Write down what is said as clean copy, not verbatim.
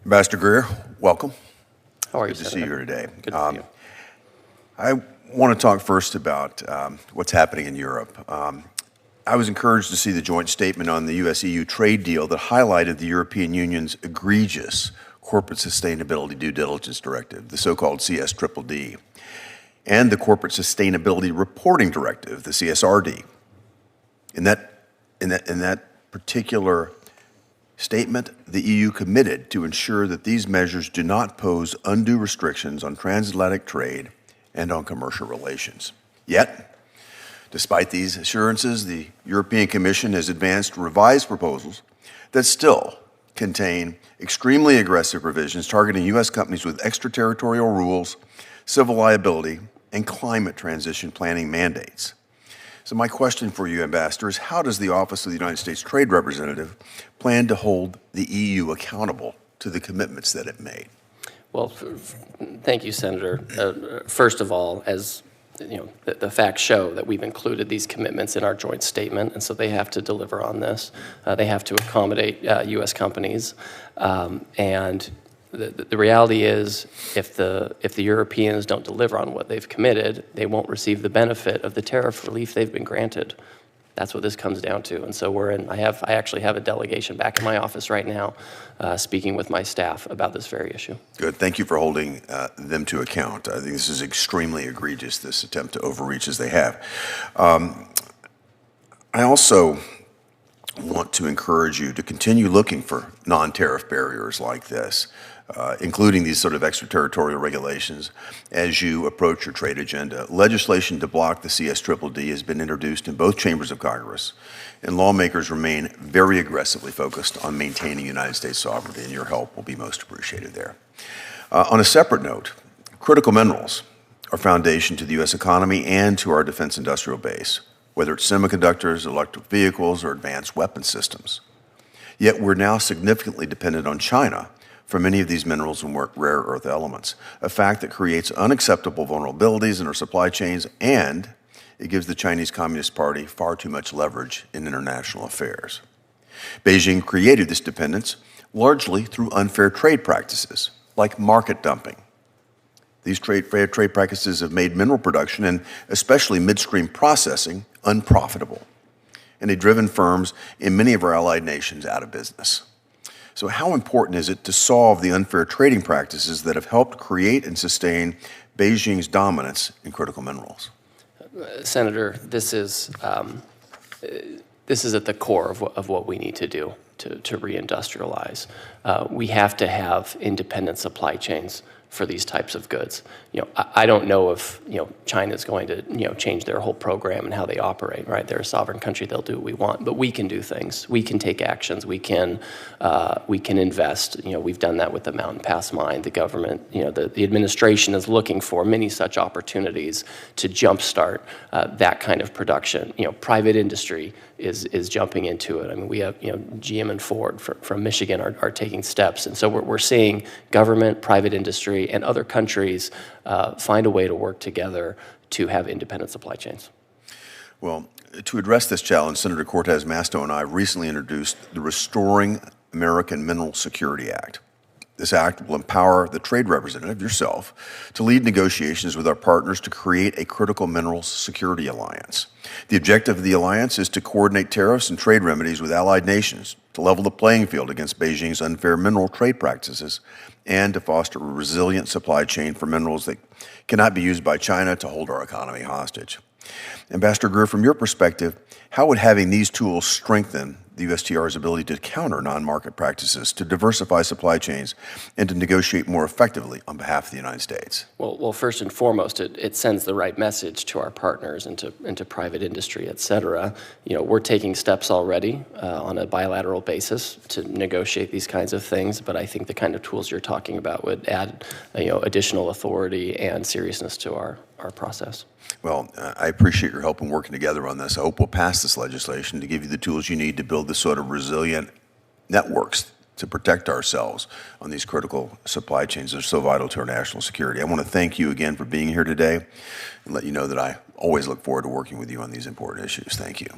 Ambassador Greer, welcome. How are you, Good to Senator? see you here today. Good to see you. I want to talk first about what's happening in Europe. I was encouraged to see the joint statement on the U.S.-EU trade deal that highlighted the European Union's egregious Corporate Sustainability Due Diligence Directive, the so-called CSDDD, and the Corporate Sustainability Reporting Directive, the CSRD. In that particular statement, the EU committed to ensure that these measures do not pose undue restrictions on transatlantic trade and on commercial relations. Yet, despite these assurances, the European Commission has advanced revised proposals that still contain extremely aggressive provisions targeting U.S. companies with extraterritorial rules, civil liability, and climate transition planning mandates. So my question for you, Ambassador, is how does the Office of the United States Trade Representative plan to hold the EU accountable to the commitments that it made? Well, thank you, Senator. First of all, as you know, the facts show that we've included these commitments in our joint statement, and so they have to deliver on this. They have to accommodate U.S. companies, and the reality is, if the Europeans don't deliver on what they've committed, they won't receive the benefit of the tariff relief they've been granted. That's what this comes down to. And so I actually have a delegation back in my office right now, speaking with my staff about this very issue. Good. Thank you for holding them to account. I think this is extremely egregious, this attempt to overreach as they have. I also want to encourage you to continue looking for non-tariff barriers like this, including these sort of extraterritorial regulations, as you approach your trade agenda. Legislation to block the CSDDD has been introduced in both chambers of Congress, and lawmakers remain very aggressively focused on maintaining United States sovereignty, and your help will be most appreciated there. On a separate note, critical minerals are foundation to the U.S. economy and to our defense industrial base, whether it's semiconductors, electric vehicles, or advanced weapon systems. Yet we're now significantly dependent on China for many of these minerals and rare earth elements, a fact that creates unacceptable vulnerabilities in our supply chains, and it gives the Chinese Communist Party far too much leverage in international affairs. Beijing created this dependence largely through unfair trade practices, like market dumping. These fair trade practices have made mineral production, and especially midstream processing, unprofitable, and they've driven firms in many of our allied nations out of business. So how important is it to solve the unfair trading practices that have helped create and sustain Beijing's dominance in critical minerals? Senator, this is at the core of what we need to do to reindustrialize. We have to have independent supply chains for these types of goods. You know, I don't know if China's going to change their whole program and how they operate. Right, they're a sovereign country; they'll do what we want. But we can do things. We can take actions. We can invest. We've done that with the Mountain Pass mine. The government, the administration is looking for many such opportunities to jumpstart that kind of production. Private industry is jumping into it. I mean, we have GM and Ford from Michigan are taking steps, and so we're seeing government, private industry, and other countries find a way to work together to have independent supply chains. Well, to address this challenge, Senator Cortez Masto and I recently introduced the Restoring American Mineral Security Act. This act will empower the trade representative, yourself, to lead negotiations with our partners to create a critical minerals security alliance. The objective of the alliance is to coordinate tariffs and trade remedies with allied nations, to level the playing field against Beijing's unfair mineral trade practices, and to foster a resilient supply chain for minerals that cannot be used by China to hold our economy hostage. Ambassador Greer, from your perspective, how would having these tools strengthen the USTR's ability to counter non-market practices, to diversify supply chains, and to negotiate more effectively on behalf of the United States? Well, first and foremost, it sends the right message to our partners and to private industry, et cetera. We're taking steps already on a bilateral basis to negotiate these kinds of things, but I think the kind of tools you're talking about would add additional authority and seriousness to our process. Well, I appreciate your help in working together on this. I hope we'll pass this legislation to give you the tools you need to build the sort of resilient networks to protect ourselves on these critical supply chains that are so vital to our national security. I want to thank you again for being here today and let you know that I always look forward to working with you on these important issues. Thank you.